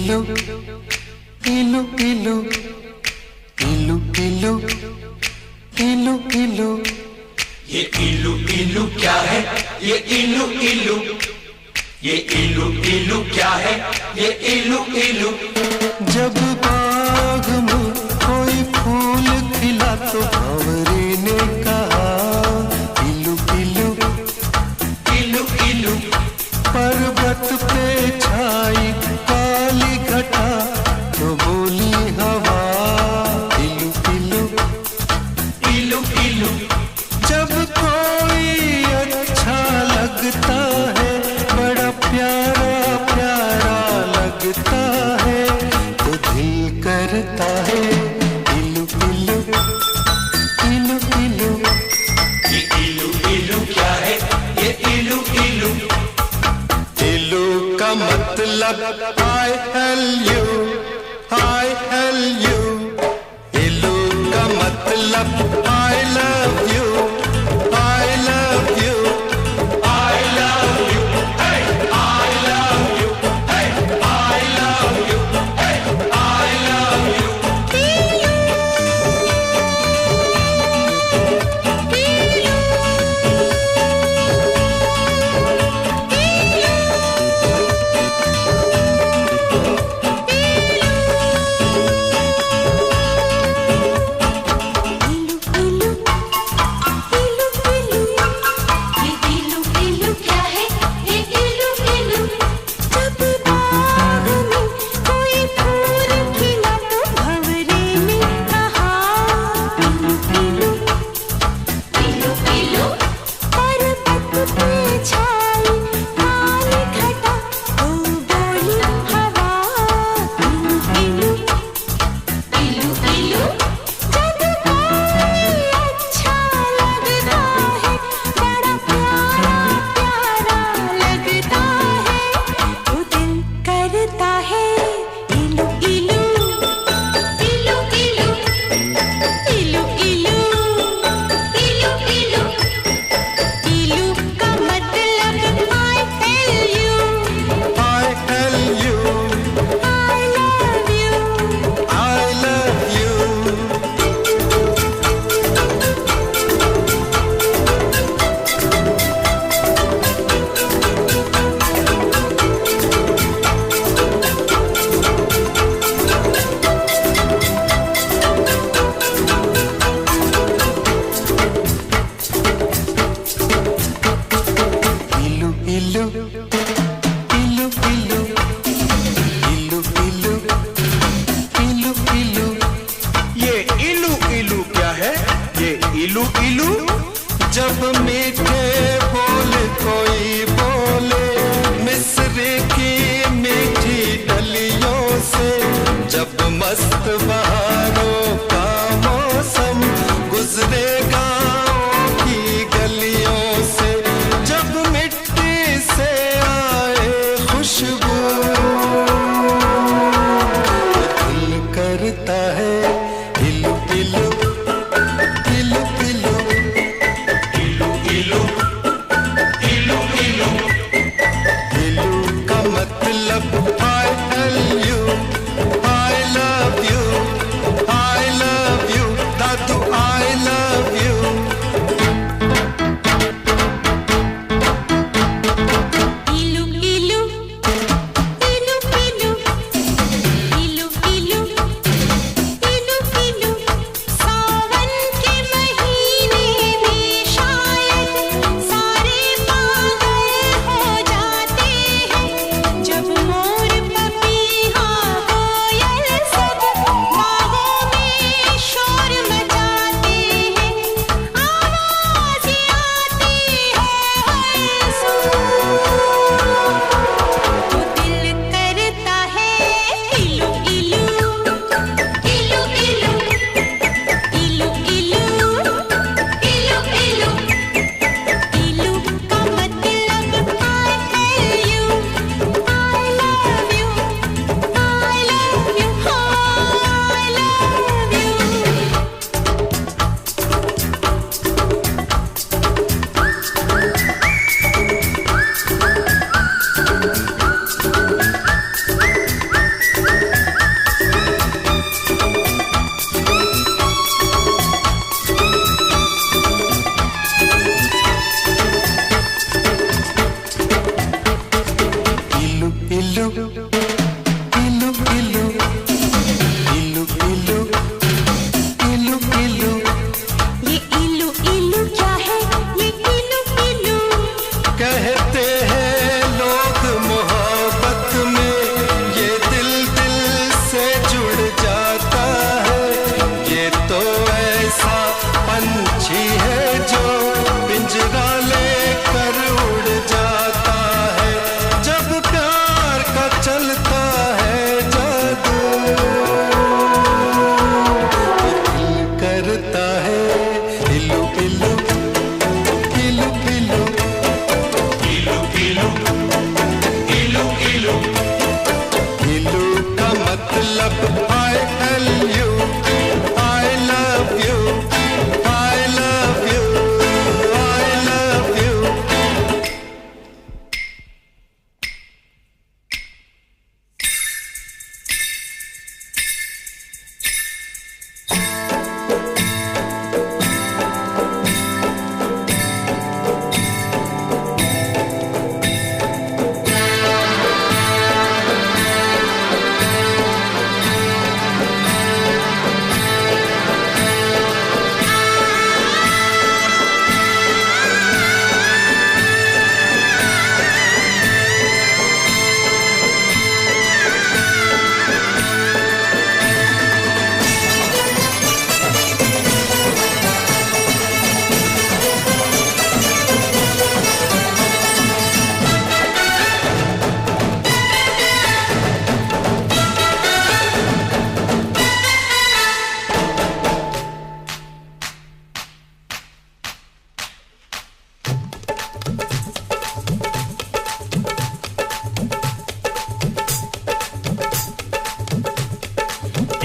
इलू इलू इलू इलू इलू इलू इलू। ये इलू इलू क्या है? ये इलू इलू, ये इलू इलू क्या है? ये इलू इलू। जब बाग में कोई फूल खिला तो भंवरे ने कहा इलू इलू इलू इलू। पर्वत पे छाई काली घटा तो बोली हवा इलू इलू इलू इलू। जब कोई अच्छा लगता है, बड़ा प्यारा प्यारा लगता है, तो दिल करता है इलू इलू इलू इलू। ये इलू इलू क्या है? ये इलू इलू। इलू का मतलब I love you, I love you। इलू का मतलब I love you, I love you, I love you, hey, I love you, hey, I love you, hey, I love you। इलू इलू इलू इलू इलू इलू इलू। ये इलू इलू क्या है? ये इलू इलू। जब मीठे बोल कोई बोले मिस्र की मीठी डलियों से, जब मस्त बहारों का मौसम गुजरे गाँव की गलियों से, जब मिट्टी से आए खुशबू, दिल करता है इलू इलू इलू इलू इलू इलू इलू इलू। इलू का मतलब I love you, I love you, I love you, Dadu I love you। इलू इलू इलू इलू इलू इलू इलू इलू। सावन के महीने में शायद सारे पागल हो जाते हैं, जब मोर इलू इलू इलू इलू इलू इलू। ये इलू इलू क्या है? ये इलू इलू कहते हैं लोग मोहब्बत में ये दिल दिल से जुड़ जाता है। ये तो ऐसा पंछी है जो पिंजरा लेकर उड़ जाता है। जब प्यार का चलता है जादू तो दिल करता है इलू इलू इलू इलू। इलू इलू इलू इलू इलू का मतलब I love you, I love you, I love you, I love you।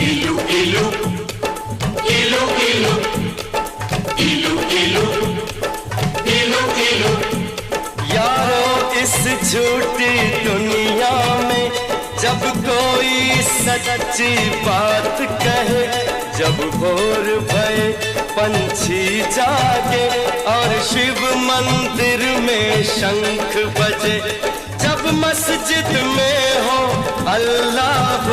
इलू इलू इलू इलू इलू इलू इलू इलू। यारो इस झूठी दुनिया में जब कोई सच्ची बात कहे, जब भोर भये पंछी जागे और शिव मंदिर में शंख बजे, जब मस्जिद में हो अल्लाह